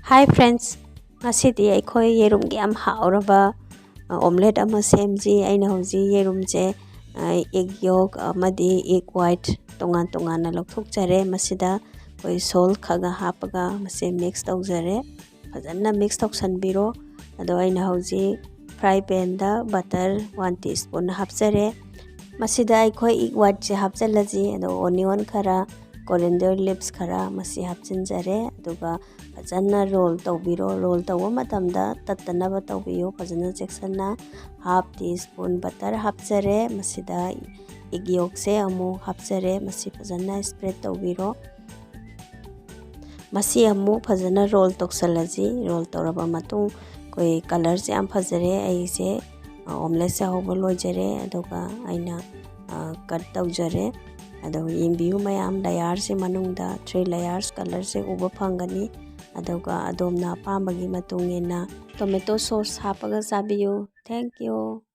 Hi friends, ngasidi akhoi yerum gi am hauraba omelette ama semji aina hauji yerumje egg yolk amadi egg white tongan na lokthokjare masida koi salt khaga hapaga mase mix tawjare fajana mix tawsanbiro ado aina hauji fry pan da butter 1 teaspoon hapjare masida akhoi egg white je hapjalaji ado onion khara coriander leaves khara masi hapchinjare aduga fajana roll tawbiro roll tawa matamda tattanaba tawbiyo fajana cheksana half teaspoon butter hapjare masida egg yolk se amu hapjare masi fajana spread tawbiro masi amu fajana roll toksalaji roll tawraba matung koi color se am fajare aise omelette se hobo lojare aduga aina cut tawjare ado yembiu mayam layer se manungda 3 layers color se uba phangani aduga adomna pambagi matungena tomato sauce hapaga sabiyo. Thank you.